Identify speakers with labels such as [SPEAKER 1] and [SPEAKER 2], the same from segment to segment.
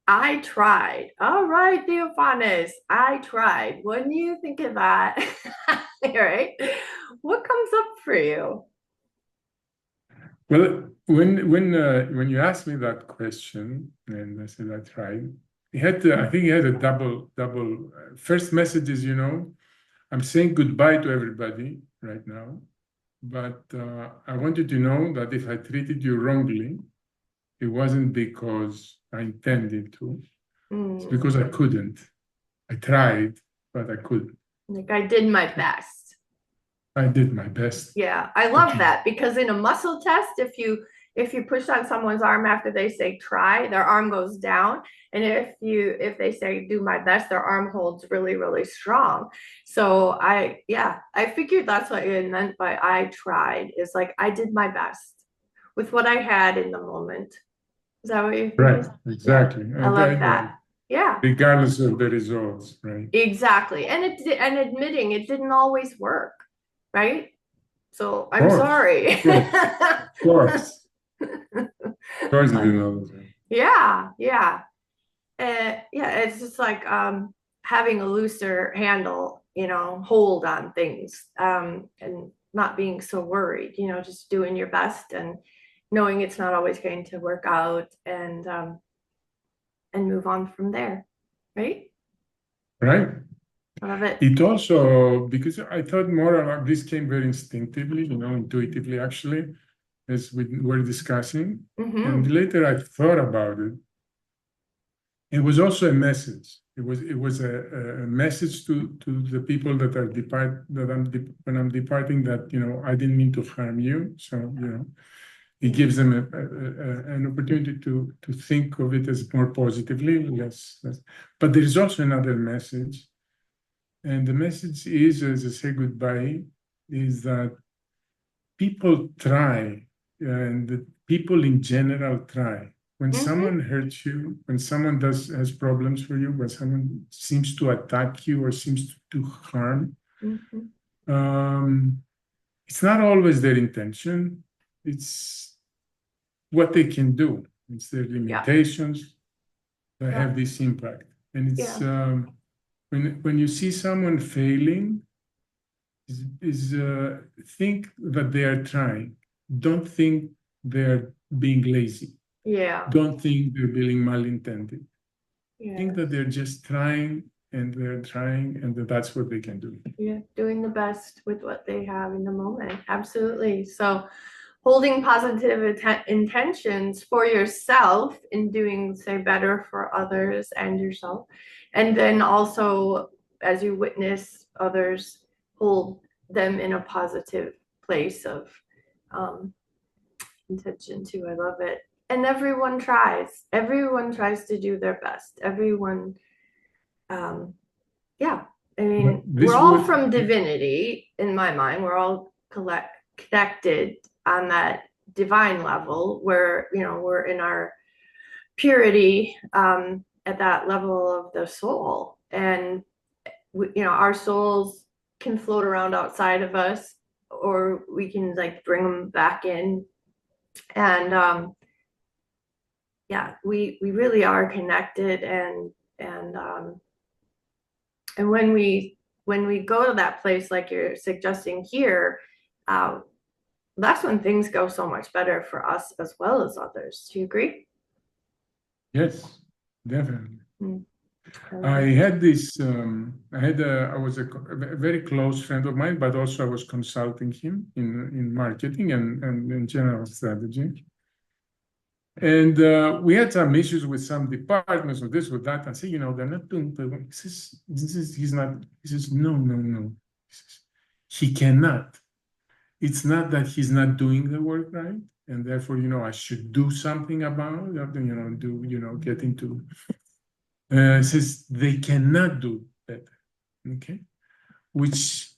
[SPEAKER 1] I tried. All right, Theofanis, I tried. When you think of that, right? What comes up for you?
[SPEAKER 2] Well, when you asked me that question, and I said I tried, I think he had a double. First message is, I'm saying goodbye to everybody right now, but I want you to know that if I treated you wrongly, it wasn't because I intended to. It's
[SPEAKER 1] Mm,
[SPEAKER 2] because I couldn't. I tried, but I couldn't.
[SPEAKER 1] like I did my best.
[SPEAKER 2] I did my best.
[SPEAKER 1] Yeah, I
[SPEAKER 2] But
[SPEAKER 1] love that because in a muscle test, if you push on someone's arm after they say try, their arm goes down. And if they say do my best, their arm holds really, really strong. So I figured that's what you meant by I tried, is like I did my best with what I had in the moment. Is that what you
[SPEAKER 2] right,
[SPEAKER 1] figured? Yeah,
[SPEAKER 2] exactly.
[SPEAKER 1] I
[SPEAKER 2] And
[SPEAKER 1] love that. Yeah,
[SPEAKER 2] regardless of the results, right?
[SPEAKER 1] exactly. And admitting it didn't always work, right? So
[SPEAKER 2] Of
[SPEAKER 1] I'm
[SPEAKER 2] course,
[SPEAKER 1] sorry.
[SPEAKER 2] of course, of course. Of course, I didn't know that.
[SPEAKER 1] Yeah, yeah. Yeah, it's just like having a looser handle, hold on things, and not being so worried, just doing your best and knowing it's not always going to work out, and move on from there. Right?
[SPEAKER 2] Right?
[SPEAKER 1] I love it.
[SPEAKER 2] It also, because I thought more about this came very instinctively, intuitively actually, as we were discussing. And
[SPEAKER 1] Mm-hmm.
[SPEAKER 2] later I thought about it. It was also a message. It was a message to the people that are when I'm departing, that I didn't mean to harm you. So it gives them an opportunity to think of it as more positively, less. But there is also another message, and the message is, as I say goodbye, is that people try, and the people in general try. When
[SPEAKER 1] Mm-hmm.
[SPEAKER 2] someone hurts you, when someone has problems for you, when someone seems to attack you or seems to do harm,
[SPEAKER 1] Mm-hmm.
[SPEAKER 2] um, it's not always their intention. It's what they can do. It's their
[SPEAKER 1] Yeah.
[SPEAKER 2] limitations that
[SPEAKER 1] Yeah.
[SPEAKER 2] have this impact. And it's
[SPEAKER 1] Yeah.
[SPEAKER 2] when you see someone failing, think that they are trying. Don't think they're being lazy.
[SPEAKER 1] Yeah.
[SPEAKER 2] Don't think they're being malintended. Think that
[SPEAKER 1] Yes.
[SPEAKER 2] they're just trying, and they're trying, and that's what they can do.
[SPEAKER 1] Yeah. Doing the best with what they have in the moment. Absolutely. So holding positive intentions for yourself in doing, say, better for others and yourself, and then also as you witness others, hold them in a positive place of um, intention too. I love it. And everyone tries to do their best. Everyone, um, yeah, I
[SPEAKER 2] But
[SPEAKER 1] mean, we're
[SPEAKER 2] this
[SPEAKER 1] all
[SPEAKER 2] would,
[SPEAKER 1] from divinity in my mind. We're all connected on that divine level where, we're in our purity, at that level of the soul. And, our souls can float around outside of us, or we can like bring them back in. And, yeah, we really are connected. And when we go to that place like you're suggesting here, uh, that's when things go so much better for us as well as others. Do you agree?
[SPEAKER 2] yes, definitely.
[SPEAKER 1] Mm, I love
[SPEAKER 2] I
[SPEAKER 1] it.
[SPEAKER 2] had this, I was a very close friend of mine, but also I was consulting him in marketing and in general strategy. And we had some issues with some departments, with this, with that. And say, they're not doing. He's not. He says, no, no, no. He says, he cannot. It's not that he's not doing the work right, and therefore, I should do something about it. Get into. Says they cannot do better. Okay, which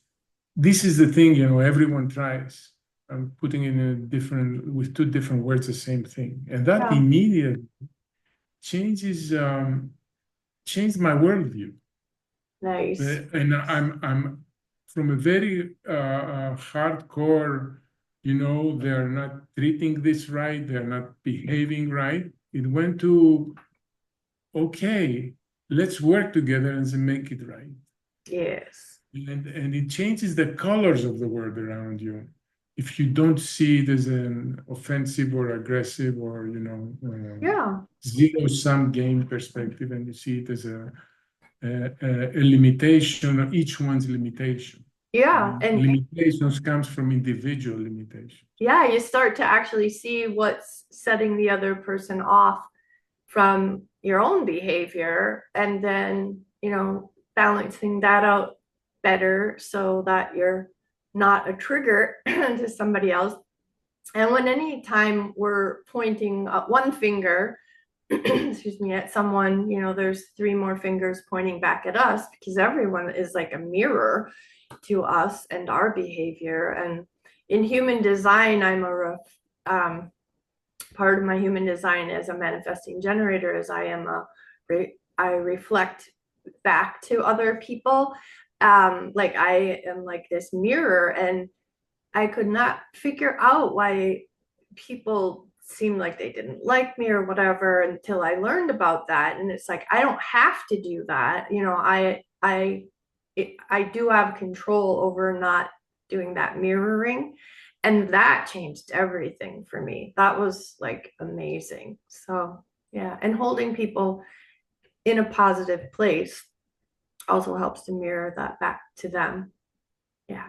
[SPEAKER 2] this is the thing. Everyone tries. I'm putting in with two different words the same thing, and that
[SPEAKER 1] Yeah.
[SPEAKER 2] immediately changes changed my worldview.
[SPEAKER 1] Nice.
[SPEAKER 2] And I'm from a very hardcore, they're not treating this right, they're not behaving right. It went to okay, let's work together and make it right.
[SPEAKER 1] Yes.
[SPEAKER 2] And it changes the colors of the world around you. If you don't see it as an offensive or aggressive or,
[SPEAKER 1] Yeah.
[SPEAKER 2] zero-sum game perspective, and you see it as a limitation, or each one's limitation.
[SPEAKER 1] Yeah.
[SPEAKER 2] And
[SPEAKER 1] And
[SPEAKER 2] limitations comes from individual limitations.
[SPEAKER 1] yeah, you start to actually see what's setting the other person off from your own behavior, and then, balancing that out better so that you're not a trigger to somebody else. And when any time we're pointing one finger, excuse me, at someone, there's three more fingers pointing back at us, because everyone is like a mirror to us and our behavior. And in human design, part of my human design as a manifesting generator is I reflect back to other people. Like I am like this mirror, and I could not figure out why people seemed like they didn't like me or whatever until I learned about that. And it's like I don't have to do that. I do have control over not doing that mirroring, and that changed everything for me. That was like amazing. So yeah, and holding people in a positive place also helps to mirror that back to them. Yeah.